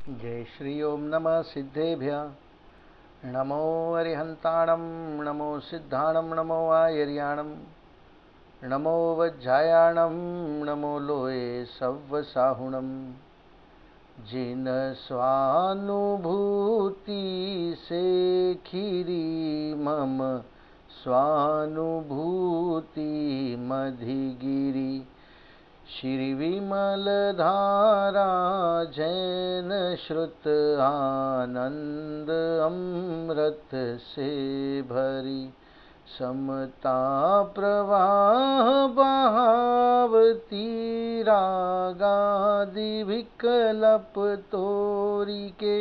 जय श्री ओम नमः सिद्धेभ्य नमो अरिहंताणं नमो सिद्धाणं नमो आयर्याणं नमो वज्जायाणं नमो लोये सव्वसाहुणं जिन स्वानुभूति से खीरी मम स्वानुभूति मधिगिरी श्री विमल धारा जैन श्रुत आनंद अमृत से भरी समता प्रवाह बहावती रागादि विकल्प तोरी के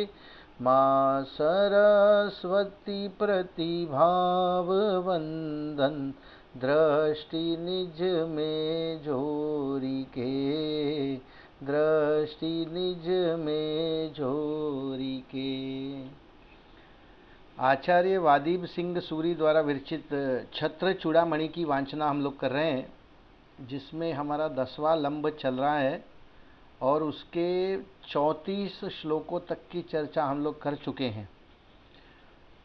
माँ सरस्वती प्रतिभाव वंदन दृष्टि निज में जोरी के दृष्टि निज में जोरी के। आचार्य वादीब सिंह सूरी द्वारा विरचित छत्र चूड़ामणि की वांछना हम लोग कर रहे हैं, जिसमें हमारा 10वां लंब चल रहा है और उसके 34 श्लोकों तक की चर्चा हम लोग कर चुके हैं।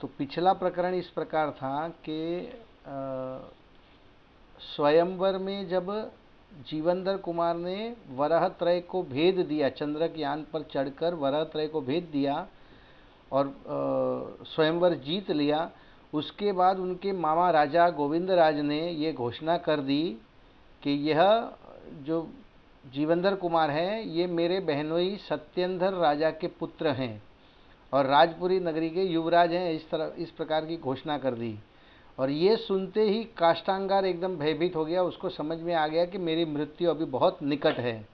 तो पिछला प्रकरण इस प्रकार था कि स्वयंवर में जब जीवंधर कुमार ने वराह त्रय को भेद दिया, चंद्रक यान पर चढ़कर वराह त्रय को भेद दिया और स्वयंवर जीत लिया, उसके बाद उनके मामा राजा गोविंदराज ने ये घोषणा कर दी कि यह जो जीवंधर कुमार हैं ये मेरे बहनोई सत्येंद्र राजा के पुत्र हैं और राजपुरी नगरी के युवराज हैं। इस प्रकार की घोषणा कर दी। और ये सुनते ही काष्टांगार एकदम भयभीत हो गया। उसको समझ में आ गया कि मेरी मृत्यु अभी बहुत निकट है।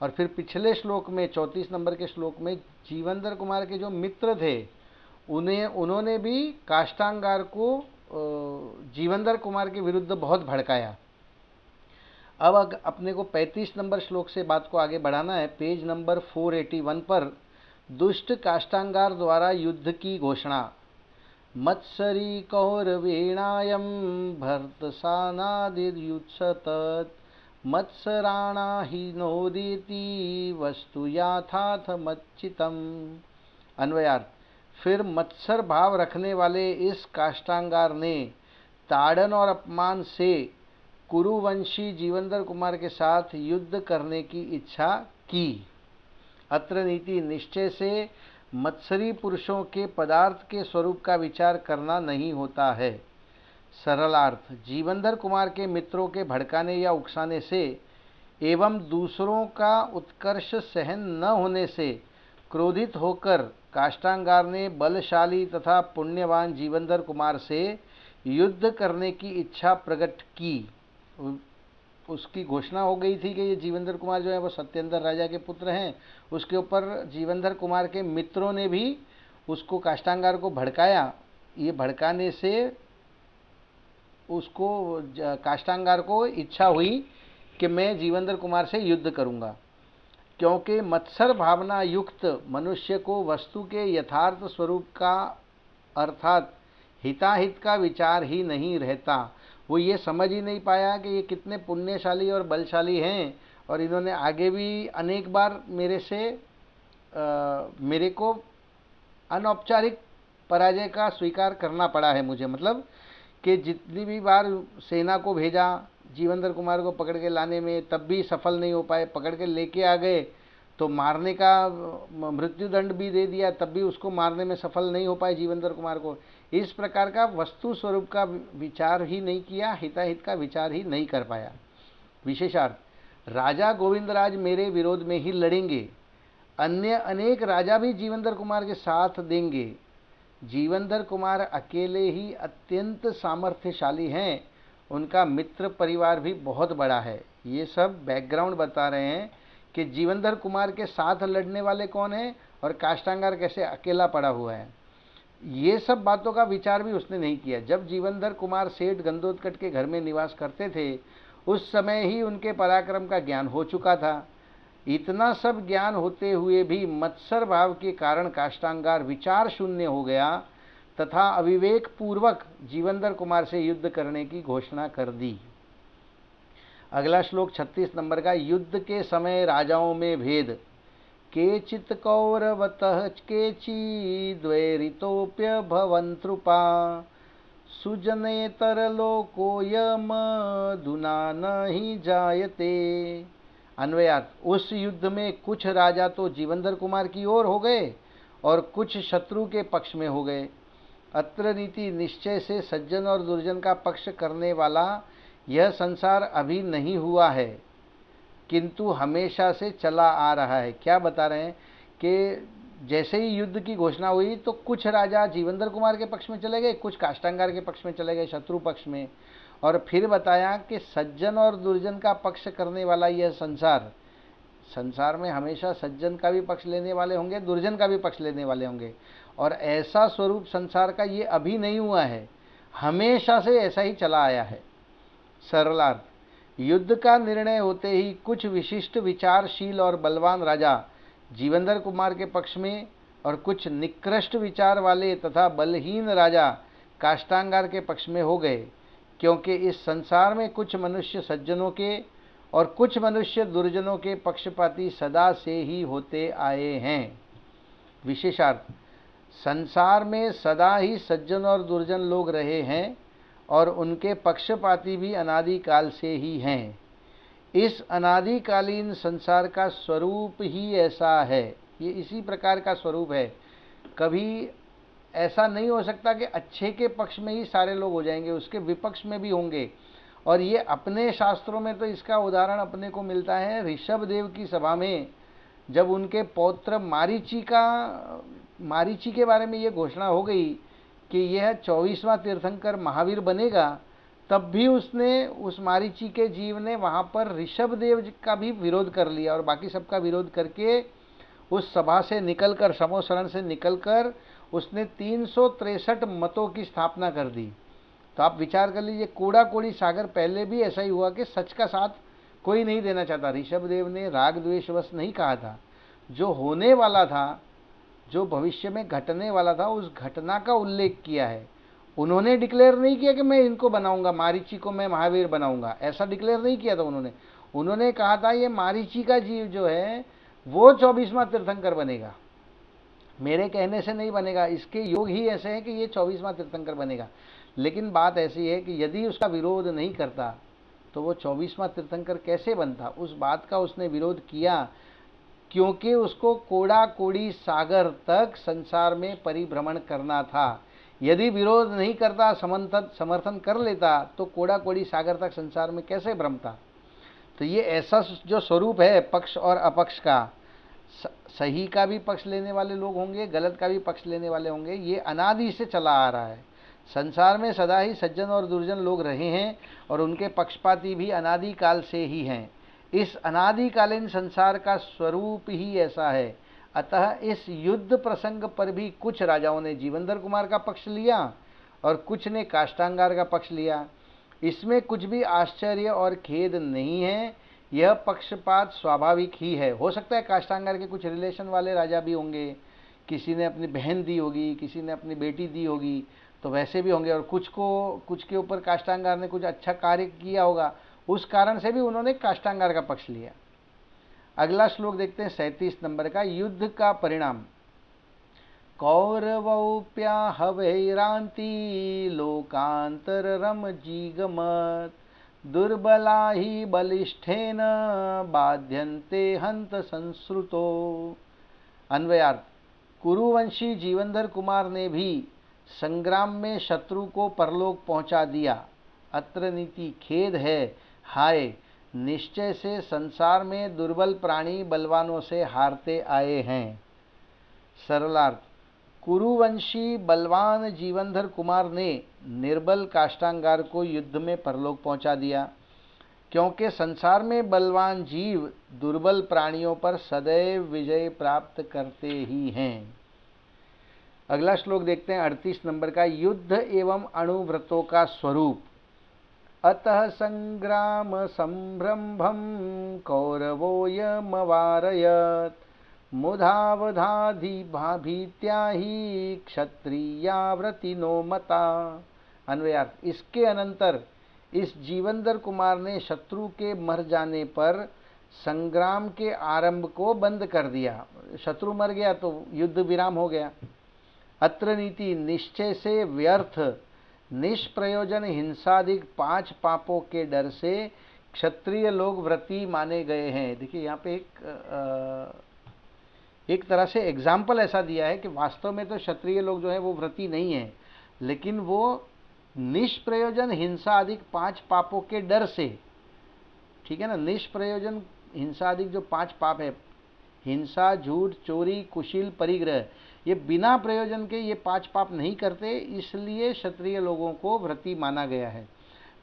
और फिर पिछले श्लोक में 34 नंबर के श्लोक में जीवंधर कुमार के जो मित्र थे उन्होंने भी काष्टांगार को जीवंधर कुमार के विरुद्ध बहुत भड़काया। अब अपने को 35 नंबर श्लोक से बात को आगे बढ़ाना है। पेज नंबर 481 पर दुष्ट काष्टांगार द्वारा युद्ध की घोषणा। मत्सरी कौरवेणायं भर्तसानादिर्युत्सतत् मत्सराणा हि नोदिति वस्तु याथाथ मच्चितम। अन्वयार्थ, फिर मत्सर भाव रखने वाले इस काष्टांगार ने ताड़न और अपमान से कुरुवंशी जीवंधर कुमार के साथ युद्ध करने की इच्छा की। अत्र नीति, निश्चय से मत्सरी पुरुषों के पदार्थ के स्वरूप का विचार करना नहीं होता है। सरलार्थ, जीवंधर कुमार के मित्रों के भड़काने या उकसाने से एवं दूसरों का उत्कर्ष सहन न होने से क्रोधित होकर काष्टांगार ने बलशाली तथा पुण्यवान जीवंधर कुमार से युद्ध करने की इच्छा प्रकट की। उसकी घोषणा हो गई थी कि ये जीवंधर कुमार जो है वो सत्येंद्र राजा के पुत्र हैं। उसके ऊपर जीवंधर कुमार के मित्रों ने भी उसको काष्टांगार को भड़काया। ये भड़काने से उसको काष्टांगार को इच्छा हुई कि मैं जीवंधर कुमार से युद्ध करूंगा, क्योंकि मत्सर भावना युक्त मनुष्य को वस्तु के यथार्थ स्वरूप का अर्थात हिताहित का विचार ही नहीं रहता। वो ये समझ ही नहीं पाया कि ये कितने पुण्यशाली और बलशाली हैं और इन्होंने आगे भी अनेक बार मेरे को अनौपचारिक पराजय का स्वीकार करना पड़ा है मुझे। मतलब कि जितनी भी बार सेना को भेजा जीवंधर कुमार को पकड़ के लाने में, तब भी सफल नहीं हो पाए। पकड़ के लेके आ गए तो मारने का मृत्युदंड भी दे दिया, तब भी उसको मारने में सफल नहीं हो पाए जीवंधर कुमार को। इस प्रकार का वस्तु स्वरूप का विचार ही नहीं किया, हिताहित का विचार ही नहीं कर पाया। विशेषार्थ, राजा गोविंदराज मेरे विरोध में ही लड़ेंगे, अन्य अनेक राजा भी जीवंधर कुमार के साथ देंगे। जीवंधर कुमार अकेले ही अत्यंत सामर्थ्यशाली हैं, उनका मित्र परिवार भी बहुत बड़ा है। ये सब बैकग्राउंड बता रहे हैं कि जीवंधर कुमार के साथ लड़ने वाले कौन हैं और काष्टांगार कैसे अकेला पड़ा हुआ है। ये सब बातों का विचार भी उसने नहीं किया। जब जीवंधर कुमार सेठ गंदोदकट के घर में निवास करते थे उस समय ही उनके पराक्रम का ज्ञान हो चुका था। इतना सब ज्ञान होते हुए भी मत्सर भाव के कारण काष्टांगार विचार शून्य हो गया तथा अविवेक पूर्वक जीवंधर कुमार से युद्ध करने की घोषणा कर दी। अगला श्लोक 36 नंबर का। युद्ध के समय राजाओं में भेद। केचित् कौरवतः केचिद्वैरितोऽप्यभवन्नृपा सुजनेतरलोकोऽयमधुना न हि जायते। अन्वयार्थ, उस युद्ध में कुछ राजा तो जीवनधर कुमार की ओर हो गए और कुछ शत्रु के पक्ष में हो गए। अत्र नीति, निश्चय से सज्जन और दुर्जन का पक्ष करने वाला यह संसार अभी नहीं हुआ है, किंतु हमेशा से चला आ रहा है। क्या बता रहे हैं कि जैसे ही युद्ध की घोषणा हुई तो कुछ राजा जीवनधर कुमार के पक्ष में चले गए, कुछ काष्टांगार के पक्ष में चले गए, शत्रु पक्ष में। और फिर बताया कि सज्जन और दुर्जन का पक्ष करने वाला यह संसार में हमेशा सज्जन का भी पक्ष लेने वाले होंगे, दुर्जन का भी पक्ष लेने वाले होंगे। और ऐसा स्वरूप संसार का ये अभी नहीं हुआ है, हमेशा से ऐसा ही चला आया है। सरलार्थ, युद्ध का निर्णय होते ही कुछ विशिष्ट विचारशील और बलवान राजा जीवनधर कुमार के पक्ष में और कुछ निकृष्ट विचार वाले तथा बलहीन राजा काष्टांगार के पक्ष में हो गए, क्योंकि इस संसार में कुछ मनुष्य सज्जनों के और कुछ मनुष्य दुर्जनों के पक्षपाती सदा से ही होते आए हैं। विशेषार्थ, संसार में सदा ही सज्जन और दुर्जन लोग रहे हैं और उनके पक्षपाती भी अनादिकाल से ही हैं। इस अनादिकालीन संसार का स्वरूप ही ऐसा है, ये इसी प्रकार का स्वरूप है। कभी ऐसा नहीं हो सकता कि अच्छे के पक्ष में ही सारे लोग हो जाएंगे, उसके विपक्ष में भी होंगे। और ये अपने शास्त्रों में तो इसका उदाहरण अपने को मिलता है ऋषभ देव की सभा में, जब उनके पौत्र मारीची के बारे में ये घोषणा हो गई कि यह 24वां तीर्थंकर महावीर बनेगा, तब भी उसने, उस मारीची के जीव ने वहाँ पर ऋषभ देव का भी विरोध कर लिया और बाकी सबका विरोध करके उस सभा से निकलकर, समोशरण से निकलकर उसने 363 मतों की स्थापना कर दी। तो आप विचार कर लीजिए, कूड़ा कोड़ी सागर पहले भी ऐसा ही हुआ कि सच का साथ कोई नहीं देना चाहता। ऋषभ देव ने राग द्वेषवश नहीं कहा था, जो होने वाला था, जो भविष्य में घटने वाला था, उस घटना का उल्लेख किया है। उन्होंने डिक्लेयर नहीं किया कि मैं इनको बनाऊंगा, मारीची को मैं महावीर बनाऊंगा, ऐसा डिक्लेयर नहीं किया था उन्होंने कहा था ये मारीची का जीव जो है वो 24वां तीर्थंकर बनेगा, मेरे कहने से नहीं बनेगा, इसके योग ही ऐसे हैं कि ये 24वां तीर्थंकर बनेगा। लेकिन बात ऐसी है कि यदि उसका विरोध नहीं करता तो वो 24वां तीर्थंकर कैसे बनता। उस बात का उसने विरोध किया क्योंकि उसको कोड़ा कोड़ी सागर तक संसार में परिभ्रमण करना था। यदि विरोध नहीं करता, समर्थन कर लेता, तो कोड़ा कोड़ी सागर तक संसार में कैसे भ्रमता। तो ये ऐसा जो स्वरूप है पक्ष और अपक्ष का, सही का भी पक्ष लेने वाले लोग होंगे, गलत का भी पक्ष लेने वाले होंगे, ये अनादि से चला आ रहा है। संसार में सदा ही सज्जन और दुर्जन लोग रहे हैं और उनके पक्षपाती भी अनादि काल से ही हैं। इस अनादिकालीन संसार का स्वरूप ही ऐसा है। अतः इस युद्ध प्रसंग पर भी कुछ राजाओं ने जीवनधर कुमार का पक्ष लिया और कुछ ने काष्टांगार का पक्ष लिया। इसमें कुछ भी आश्चर्य और खेद नहीं है, यह पक्षपात स्वाभाविक ही है। हो सकता है काष्टांगार के कुछ रिलेशन वाले राजा भी होंगे, किसी ने अपनी बहन दी होगी, किसी ने अपनी बेटी दी होगी, तो वैसे भी होंगे। और कुछ के ऊपर काष्टांगार ने कुछ अच्छा कार्य किया होगा, उस कारण से भी उन्होंने काष्टांगार का पक्ष लिया। अगला श्लोक देखते हैं 37 नंबर का। युद्ध का परिणाम। कौरवौप्याहवैरांति लोकांतरम जीगमत दुर्बला ही बलिष्ठेन बाध्यन्ते हंत संस्रुतो। अन्वयार्थ, कुरुवंशी जीवनधर कुमार ने भी संग्राम में शत्रु को परलोक पहुंचा दिया। अत्र नीति, खेद है, हाय, निश्चय से संसार में दुर्बल प्राणी बलवानों से हारते आए हैं। सरलार्थ, कुरुवंशी बलवान जीवनधर कुमार ने निर्बल काष्टांगार को युद्ध में परलोक पहुंचा दिया, क्योंकि संसार में बलवान जीव दुर्बल प्राणियों पर सदैव विजय प्राप्त करते ही हैं। अगला श्लोक देखते हैं 38 नंबर का। युद्ध एवं अणुव्रतों का स्वरूप। अतः संग्राम संभ्रमं कौरवोयमवारयत मुधावधाधिभीत्या ही क्षत्रियाव्रतिनो मता। अन्वयार्थ, इसके अनंतर इस जीवनधर कुमार ने शत्रु के मर जाने पर संग्राम के आरंभ को बंद कर दिया। शत्रु मर गया तो युद्ध विराम हो गया। अत्र नीति निश्चय से व्यर्थ निष्प्रयोजन हिंसादिक 5 पापों के डर से क्षत्रिय लोग व्रती माने गए हैं। देखिए यहाँ पे एक तरह से एग्जाम्पल ऐसा दिया है कि वास्तव में तो क्षत्रिय लोग जो है वो व्रती नहीं है, लेकिन वो निष्प्रयोजन हिंसा अधिक 5 पापों के डर से, ठीक है ना, निष्प्रयोजन हिंसा अधिक जो 5 पाप है, हिंसा, झूठ, चोरी, कुशील, परिग्रह, ये बिना प्रयोजन के ये 5 पाप नहीं करते, इसलिए क्षत्रिय लोगों को व्रती माना गया है।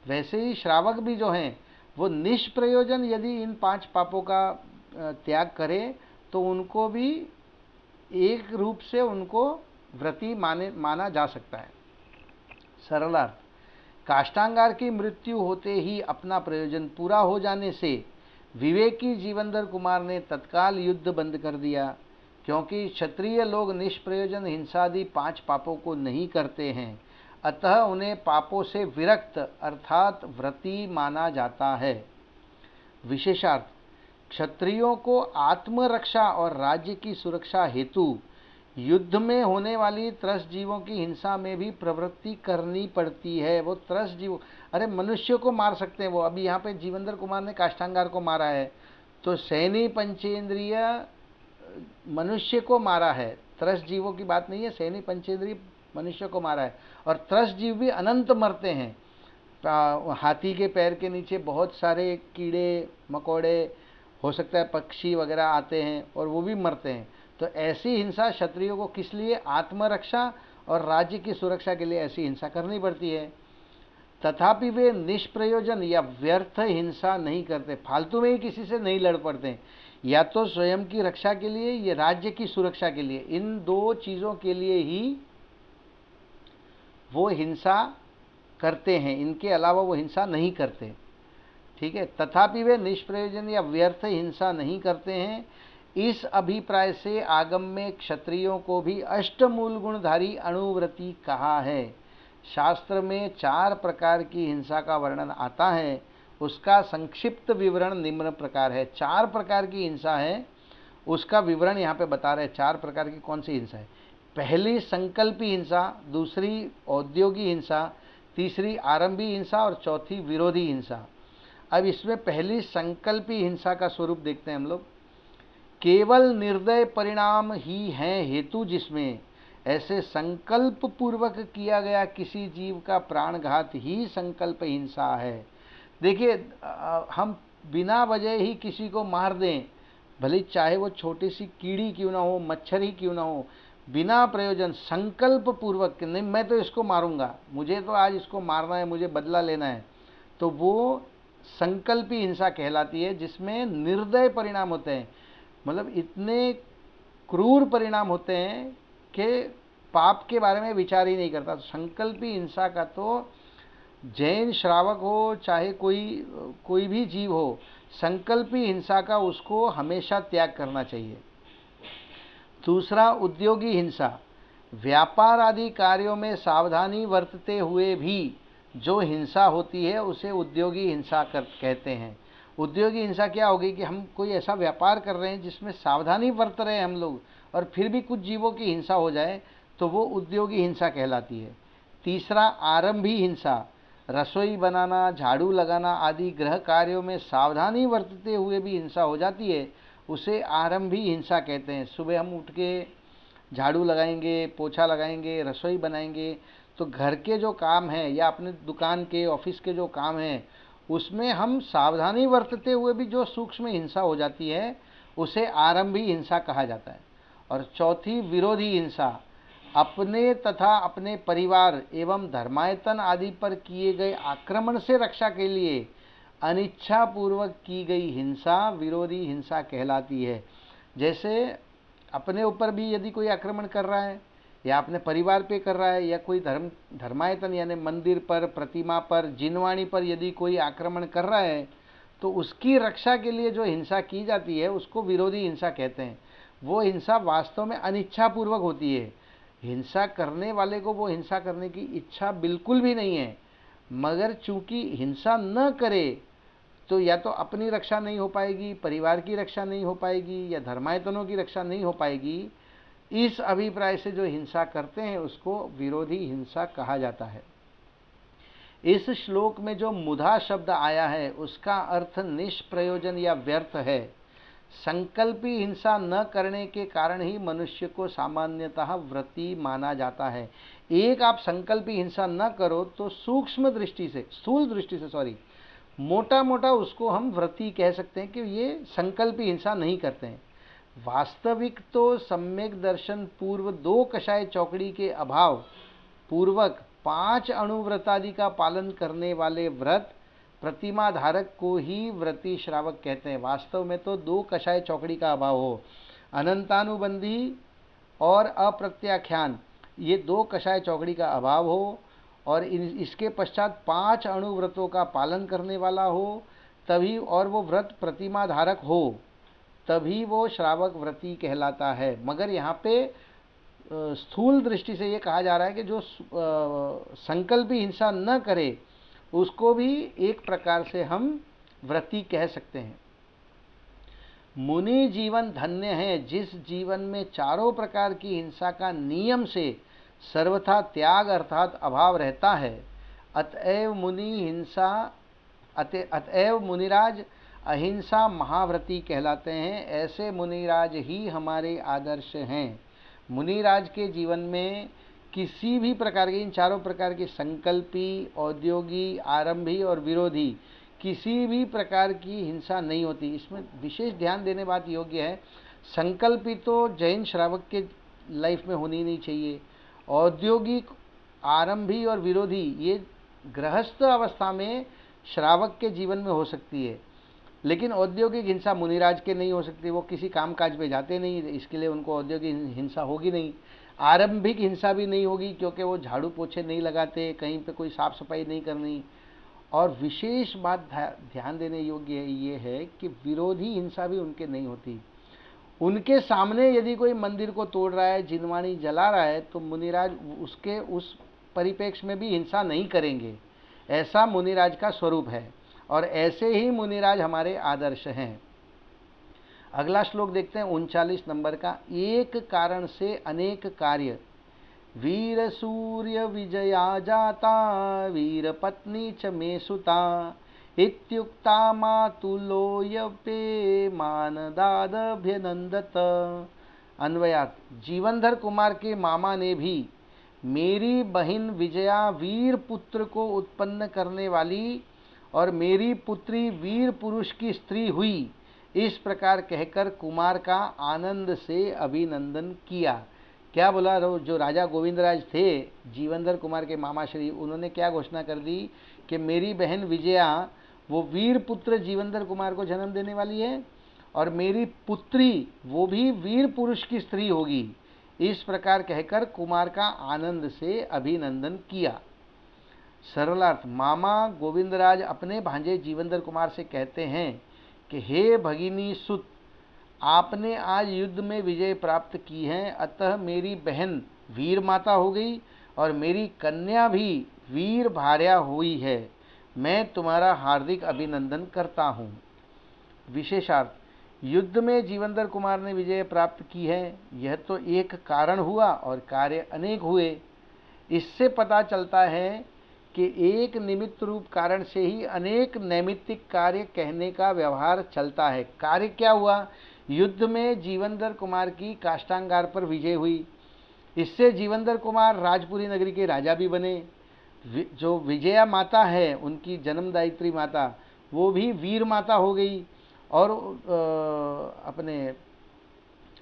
वैसे ही श्रावक भी जो हैं वो निष्प्रयोजन यदि इन 5 पापों का त्याग करें तो उनको भी एक रूप से उनको व्रती माना जा सकता है। सरलार्थ, काष्टांगार की मृत्यु होते ही अपना प्रयोजन पूरा हो जाने से विवेकी जीवनधर कुमार ने तत्काल युद्ध बंद कर दिया, क्योंकि क्षत्रिय लोग निष्प्रयोजन हिंसादि 5 पापों को नहीं करते हैं, अतः उन्हें पापों से विरक्त अर्थात व्रती माना जाता है। विशेषार्थ, क्षत्रियों को आत्मरक्षा और राज्य की सुरक्षा हेतु युद्ध में होने वाली त्रस जीवों की हिंसा में भी प्रवृत्ति करनी पड़ती है। वो त्रस जीव, अरे मनुष्य को मार सकते हैं वो। अभी यहाँ पे जीवनधर कुमार ने काष्टांगार को मारा है, तो सैनी पंचेंद्रिय मनुष्य को मारा है, त्रस जीवों की बात नहीं है, सैनी पंचेंद्रिय मनुष्य को मारा है। और त्रस जीव भी अनंत मरते हैं। हाथी के पैर के नीचे बहुत सारे कीड़े मकोड़े, हो सकता है पक्षी वगैरह आते हैं और वो भी मरते हैं। तो ऐसी हिंसा क्षत्रियों को किस लिए? आत्मरक्षा और राज्य की सुरक्षा के लिए ऐसी हिंसा करनी पड़ती है। तथापि वे निष्प्रयोजन या व्यर्थ हिंसा नहीं करते, फालतू में ही किसी से नहीं लड़ पड़ते, या तो स्वयं की रक्षा के लिए या राज्य की सुरक्षा के लिए, इन 2 चीज़ों के लिए ही वो हिंसा करते हैं, इनके अलावा वो हिंसा नहीं करते। ठीक है, तथापि वे निष्प्रयोजन या व्यर्थ हिंसा नहीं करते हैं। इस अभिप्राय से आगम में क्षत्रियों को भी अष्टमूल गुणधारी अणुव्रती कहा है। शास्त्र में 4 प्रकार की हिंसा का वर्णन आता है, उसका संक्षिप्त विवरण निम्न प्रकार है। 4 प्रकार की हिंसा है, उसका विवरण यहाँ पे बता रहे हैं। 4 प्रकार की कौन सी हिंसा है? पहली संकल्पी हिंसा, दूसरी औद्योगिक हिंसा, तीसरी आरंभी हिंसा और चौथी विरोधी हिंसा। अब इसमें पहली संकल्पी हिंसा का स्वरूप देखते हैं हम लोग। केवल निर्दय परिणाम ही है हेतु, जिसमें ऐसे संकल्प पूर्वक किया गया किसी जीव का प्राणघात ही संकल्प हिंसा है। देखिए, हम बिना वजह ही किसी को मार दें, भले चाहे वो छोटी सी कीड़ी क्यों ना हो, मच्छर ही क्यों ना हो, बिना प्रयोजन संकल्प पूर्वक, नहीं मैं तो इसको मारूंगा, मुझे तो आज इसको मारना है, मुझे बदला लेना है, तो वो संकल्पी हिंसा कहलाती है, जिसमें निर्दय परिणाम होते हैं। मतलब इतने क्रूर परिणाम होते हैं कि पाप के बारे में विचार ही नहीं करता। संकल्पी हिंसा का तो जैन श्रावक हो चाहे कोई भी जीव हो, संकल्पी हिंसा का उसको हमेशा त्याग करना चाहिए। दूसरा, उद्योगी हिंसा। व्यापार आदि कार्यों में सावधानी बरतते हुए भी जो हिंसा होती है उसे उद्योगी हिंसा कहते हैं। उद्योगी हिंसा क्या होगी कि हम कोई ऐसा व्यापार कर रहे हैं जिसमें सावधानी बरत रहे हैं हम लोग, और फिर भी कुछ जीवों की हिंसा हो जाए तो वो उद्योगी हिंसा कहलाती है। तीसरा, आरंभी हिंसा। रसोई बनाना, झाड़ू लगाना आदि गृह कार्यों में सावधानी बरतते हुए भी हिंसा हो जाती है, उसे आरंभी हिंसा कहते हैं। सुबह हम उठ के झाड़ू लगाएंगे, पोछा लगाएंगे, रसोई बनाएंगे, तो घर के जो काम हैं या अपने दुकान के, ऑफिस के जो काम हैं, उसमें हम सावधानी बरतते हुए भी जो सूक्ष्म हिंसा हो जाती है उसे आरंभी हिंसा कहा जाता है। और चौथी, विरोधी हिंसा। अपने तथा अपने परिवार एवं धर्मायतन आदि पर किए गए आक्रमण से रक्षा के लिए अनिच्छा पूर्वक की गई हिंसा विरोधी हिंसा कहलाती है। जैसे अपने ऊपर भी यदि कोई आक्रमण कर रहा है या अपने परिवार पे कर रहा है, या कोई धर्मायतन यानी मंदिर पर, प्रतिमा पर, जिनवाणी पर यदि कोई आक्रमण कर रहा है, तो उसकी रक्षा के लिए जो हिंसा की जाती है उसको विरोधी हिंसा कहते हैं। वो हिंसा वास्तव में अनिच्छापूर्वक होती है, हिंसा करने वाले को वो हिंसा करने की इच्छा बिल्कुल भी नहीं है, मगर चूंकि हिंसा न करे तो या तो अपनी रक्षा नहीं हो पाएगी, परिवार की रक्षा नहीं हो पाएगी, या धर्मायतनों की रक्षा नहीं हो पाएगी। इस अभिप्राय से जो हिंसा करते हैं उसको विरोधी हिंसा कहा जाता है। इस श्लोक में जो मुधा शब्द आया है उसका अर्थ निष्प्रयोजन या व्यर्थ है। संकल्पी हिंसा न करने के कारण ही मनुष्य को सामान्यतः व्रती माना जाता है। एक आप संकल्पी हिंसा न करो तो सूक्ष्म दृष्टि से, स्थूल दृष्टि से सॉरी, मोटा मोटा उसको हम व्रती कह सकते हैं कि ये संकल्पी हिंसा नहीं करते हैं। वास्तविक तो सम्यक दर्शन पूर्व 2 कषाय चौकड़ी के अभाव पूर्वक 5 अणुव्रतादि का पालन करने वाले व्रत प्रतिमा धारक को ही व्रती श्रावक कहते हैं। वास्तव में तो 2 कषाय चौकड़ी का अभाव हो, अनंतानुबंधी और अप्रत्याख्यान, ये 2 कषाय चौकड़ी का अभाव हो, और इसके पश्चात 5 अणुव्रतों का पालन करने वाला हो तभी, और वो व्रत प्रतिमा धारक हो, तभी वो श्रावक व्रती कहलाता है। मगर यहाँ पे स्थूल दृष्टि से ये कहा जा रहा है कि जो संकल्पी हिंसा न करे उसको भी एक प्रकार से हम व्रती कह सकते हैं। मुनि जीवन धन्य है जिस जीवन में चारों प्रकार की हिंसा का नियम से सर्वथा त्याग अर्थात अभाव रहता है। अतएव मुनिराज अहिंसा महाव्रती कहलाते हैं। ऐसे मुनिराज ही हमारे आदर्श हैं। मुनिराज के जीवन में किसी भी प्रकार के, इन चारों प्रकार के संकल्पी, औद्योगी, आरंभी और विरोधी, किसी भी प्रकार की हिंसा नहीं होती। इसमें विशेष ध्यान देने बात योग्य है, संकल्पी तो जैन श्रावक के लाइफ में होनी नहीं चाहिए। औद्योगिक, आरंभी और विरोधी ये गृहस्थ अवस्था में श्रावक के जीवन में हो सकती है, लेकिन औद्योगिक हिंसा मुनिराज के नहीं हो सकती। वो किसी कामकाज में जाते नहीं, इसके लिए उनको औद्योगिक हिंसा होगी नहीं। आरंभिक हिंसा भी नहीं होगी क्योंकि वो झाड़ू पोछे नहीं लगाते, कहीं पे कोई साफ सफाई नहीं करनी। और विशेष बात ध्यान देने योग्य ये है कि विरोधी हिंसा भी उनके नहीं होती। उनके सामने यदि कोई मंदिर को तोड़ रहा है, जिनवाणी जला रहा है, तो मुनिराज उसके उस परिप्रेक्ष्य में भी हिंसा नहीं करेंगे। ऐसा मुनिराज का स्वरूप है, और ऐसे ही मुनिराज हमारे आदर्श हैं। अगला श्लोक देखते हैं 39 नंबर का। एक कारण से अनेक कार्य, वीर सूर्य विजया जाता, वीर पत्नी च मे सुता, इत्युक्ता मातुलोयपे मानदादभ्यनंदत। अन्वयार्थ, जीवनधर कुमार के मामा ने भी मेरी बहन विजया वीर पुत्र को उत्पन्न करने वाली और मेरी पुत्री वीर पुरुष की स्त्री हुई, इस प्रकार कहकर कुमार का आनंद से अभिनंदन किया। क्या बोला? जो राजा गोविंदराज थे, जीवनधर कुमार के मामा श्री, उन्होंने क्या घोषणा कर दी कि मेरी बहन विजया वो वीर पुत्र जीवनधर कुमार को जन्म देने वाली है, और मेरी पुत्री वो भी वीर पुरुष की स्त्री होगी। इस प्रकार कहकर कुमार का आनंद से अभिनंदन किया। सरलार्थ, मामा गोविंदराज अपने भांजे जीवनधर कुमार से कहते हैं कि हे भगिनी सुत, आपने आज युद्ध में विजय प्राप्त की है, अतः मेरी बहन वीर माता हो गई और मेरी कन्या भी वीर भार्या हुई है। मैं तुम्हारा हार्दिक अभिनंदन करता हूँ। विशेषार्थ, युद्ध में जीवनधर कुमार ने विजय प्राप्त की है, यह तो एक कारण हुआ और कार्य अनेक हुए। इससे पता चलता है कि एक निमित्त रूप कारण से ही अनेक नैमित्तिक कार्य कहने का व्यवहार चलता है। कार्य क्या हुआ? युद्ध में जीवनधर कुमार की काष्ठांगार पर विजय हुई, इससे जीवनधर कुमार राजपुरी नगरी के राजा भी बने। जो विजया माता है, उनकी जन्मदायित्री माता, वो भी वीर माता हो गई। और अपने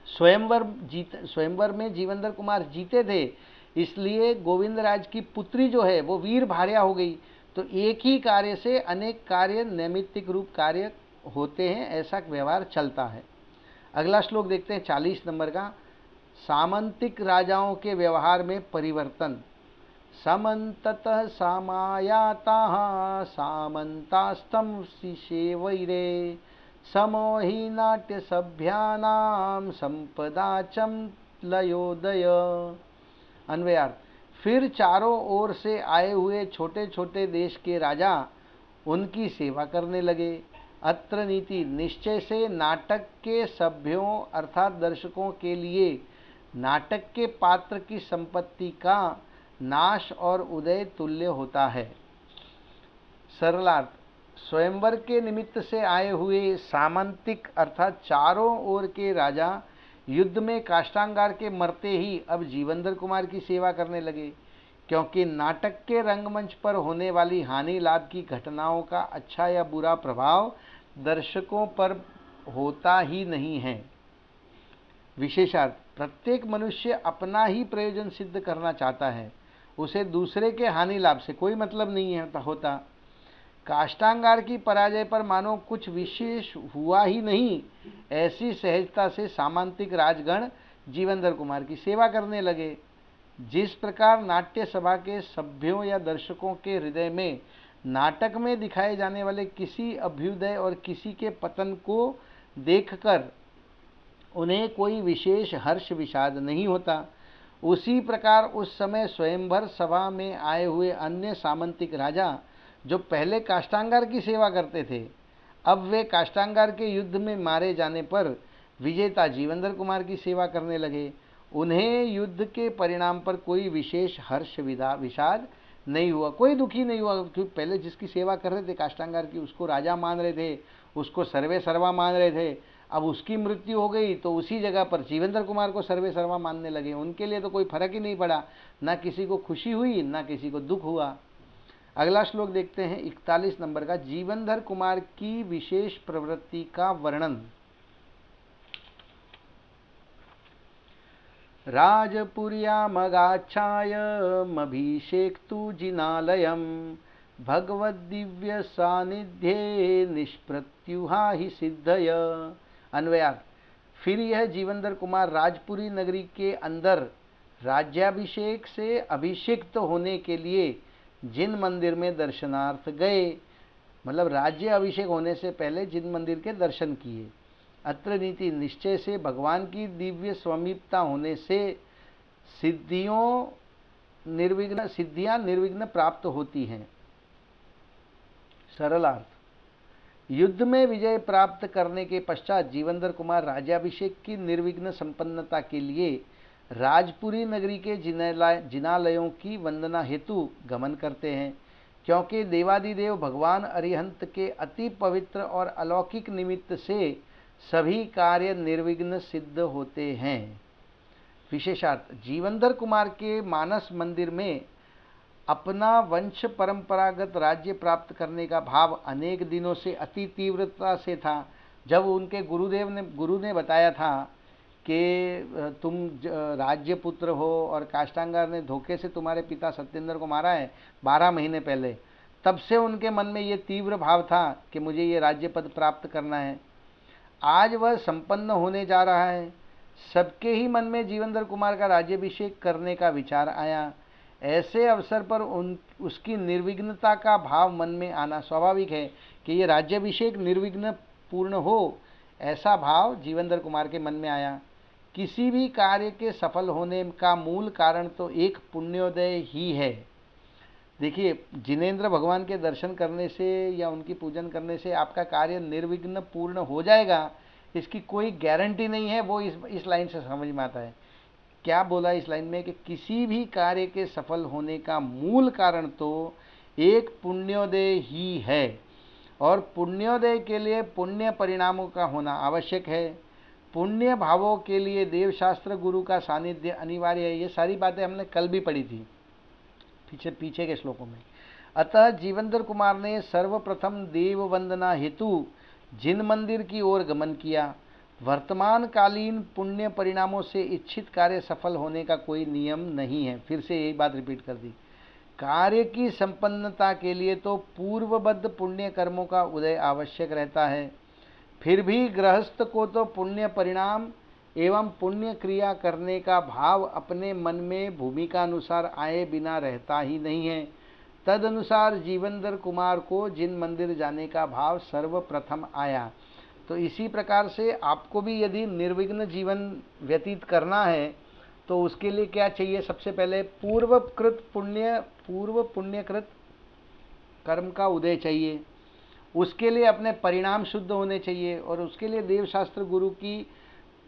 स्वयंवर में जीवनधर कुमार जीते थे, इसलिए गोविंदराज की पुत्री जो है वो वीर भार्या हो गई। तो एक ही कार्य से अनेक कार्य नैमित्तिक रूप कार्य होते हैं, ऐसा व्यवहार चलता है। अगला श्लोक देखते हैं 40 नंबर का। सामंतिक राजाओं के व्यवहार में परिवर्तन। समन्ततः सामायाताः सामन्तास्तं शिशेवैरे, समोहि नाट्य सभ्यानाम संपदाचम लयोदय। अन्वयार्थ, फिर चारों ओर से आए हुए छोटे छोटे देश के राजा उनकी सेवा करने लगे। अत्र नीति निश्चय से नाटक के सभ्यों अर्थात दर्शकों के लिए नाटक के पात्र की संपत्ति का नाश और उदय तुल्य होता है। सरलार्थ, स्वयंवर के निमित्त से आए हुए सामंतिक अर्थात चारों ओर के राजा युद्ध में काष्टांगार के मरते ही अब जीवंदर कुमार की सेवा करने लगे, क्योंकि नाटक के रंगमंच पर होने वाली हानि लाभ की घटनाओं का अच्छा या बुरा प्रभाव दर्शकों पर होता ही नहीं है। विशेषार्थ, प्रत्येक मनुष्य अपना ही प्रयोजन सिद्ध करना चाहता है, उसे दूसरे के हानि लाभ से कोई मतलब नहीं होता। काष्टांगार की पराजय पर मानो कुछ विशेष हुआ ही नहीं, ऐसी सहजता से सामंतिक राजगण जीवंदर कुमार की सेवा करने लगे। जिस प्रकार नाट्य सभा के सभ्यों या दर्शकों के हृदय में नाटक में दिखाए जाने वाले किसी अभ्युदय और किसी के पतन को देखकर उन्हें कोई विशेष हर्ष विषाद नहीं होता, उसी प्रकार उस समय स्वयंवर सभा में आए हुए अन्य सामंतिक राजा जो पहले काष्टांगार की सेवा करते थे, अब वे काष्टांगार के युद्ध में मारे जाने पर विजेता जीवंदर कुमार की सेवा करने लगे। उन्हें युद्ध के परिणाम पर कोई विशेष हर्ष विषाद नहीं हुआ, कोई दुखी नहीं हुआ, क्योंकि पहले जिसकी सेवा कर रहे थे काष्टांगार की, उसको राजा मान रहे थे, उसको सर्वे सर्वा मान रहे थे। अब उसकी मृत्यु हो गई तो उसी जगह पर जीवंदर कुमार को सर्वे सर्वा मानने लगे। उनके लिए तो कोई फर्क ही नहीं पड़ा, ना किसी को खुशी हुई ना किसी को दुख हुआ। अगला श्लोक देखते हैं 41 नंबर का, जीवंधर कुमार की विशेष प्रवृत्ति का वर्णन। राजपुर्यामगाच्छाय मभिषेक्तु जिनालयं भगवद्दिव्य सानिध्ये निष्प्रत्युहा ही सिद्धय। अन्वयार्थ, फिर यह जीवंदर कुमार राजपुरी नगरी के अंदर राज्याभिषेक से अभिषिक्त होने के लिए जिन मंदिर में दर्शनार्थ गए, मतलब राज्य अभिषेक होने से पहले जिन मंदिर के दर्शन किए। अत्र नीति निश्चय से भगवान की दिव्य समीपता होने से सिद्धियां निर्विघ्न प्राप्त होती हैं। सरलार्थ, युद्ध में विजय प्राप्त करने के पश्चात जीवंदर कुमार राज्याभिषेक की निर्विघ्न संपन्नता के लिए राजपुरी नगरी के जिनालयों की वंदना हेतु गमन करते हैं, क्योंकि देवादिदेव भगवान अरिहंत के अति पवित्र और अलौकिक निमित्त से सभी कार्य निर्विघ्न सिद्ध होते हैं। विशेषार्थ, जीवंदर कुमार के मानस मंदिर में अपना वंश परंपरागत राज्य प्राप्त करने का भाव अनेक दिनों से अति तीव्रता से था। जब उनके गुरु ने बताया था कि तुम राज्य पुत्र हो और काष्टांगार ने धोखे से तुम्हारे पिता सत्येंद्र को मारा है 12 महीने पहले, तब से उनके मन में ये तीव्र भाव था कि मुझे ये राज्य पद प्राप्त करना है। आज वह संपन्न होने जा रहा है। सबके ही मन में जीवंदर कुमार का राज्याभिषेक करने का विचार आया। ऐसे अवसर पर उसकी निर्विघ्नता का भाव मन में आना स्वाभाविक है कि ये राज्याभिषेक निर्विघ्न पूर्ण हो, ऐसा भाव जीवंदर कुमार के मन में आया। किसी भी कार्य के सफल होने का मूल कारण तो एक पुण्योदय ही है। देखिए, जिनेंद्र भगवान के दर्शन करने से या उनकी पूजन करने से आपका कार्य निर्विघ्न पूर्ण हो जाएगा, इसकी कोई गारंटी नहीं है। वो इस लाइन से समझ में आता है। क्या बोला इस लाइन में कि किसी भी कार्य के सफल होने का मूल कारण तो एक पुण्योदय ही है, और पुण्योदय के लिए पुण्य परिणामों का होना आवश्यक है। पुण्य भावों के लिए देवशास्त्र गुरु का सानिध्य अनिवार्य है। ये सारी बातें हमने कल भी पढ़ी थी पीछे के श्लोकों में। अतः जीवंदर कुमार ने सर्वप्रथम देव वंदना हेतु जिन मंदिर की ओर गमन किया। वर्तमान कालीन पुण्य परिणामों से इच्छित कार्य सफल होने का कोई नियम नहीं है। फिर से यही बात रिपीट कर दी। कार्य की संपन्नता के लिए तो पूर्वबद्ध पुण्य कर्मों का उदय आवश्यक रहता है। फिर भी गृहस्थ को तो पुण्य परिणाम एवं पुण्य क्रिया करने का भाव अपने मन में भूमिका अनुसार आए बिना रहता ही नहीं है। तदनुसार जीवंदर कुमार को जिन मंदिर जाने का भाव सर्वप्रथम आया। तो इसी प्रकार से आपको भी यदि निर्विघ्न जीवन व्यतीत करना है तो उसके लिए क्या चाहिए? सबसे पहले पूर्व पुण्यकृत कर्म का उदय चाहिए। उसके लिए अपने परिणाम शुद्ध होने चाहिए, और उसके लिए देवशास्त्र गुरु की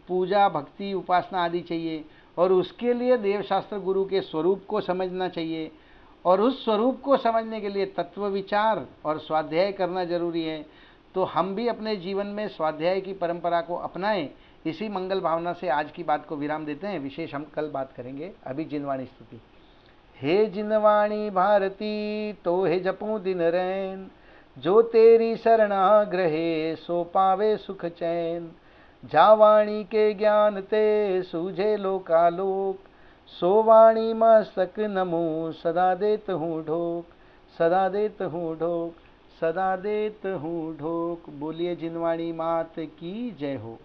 पूजा भक्ति उपासना आदि चाहिए, और उसके लिए देवशास्त्र गुरु के स्वरूप को समझना चाहिए, और उस स्वरूप को समझने के लिए तत्व विचार और स्वाध्याय करना जरूरी है। तो हम भी अपने जीवन में स्वाध्याय की परंपरा को अपनाएं। इसी मंगल भावना से आज की बात को विराम देते हैं। विशेष हम कल बात करेंगे। अभी जिनवाणी स्तुति। हे जिनवाणी भारती तो हे जपूं दिन रैन, जो तेरी शरणा ग्रहे सो पावे सुख चैन। जावाणी के ज्ञान ते सूझे लोकालोक, सो वाणी मस्तक नमो सदा देत हूँ ढोक, सदा देत हूँ ढोक, सदा देत हूँ ढोक। बोलिए जिनवाणी मात की जय हो।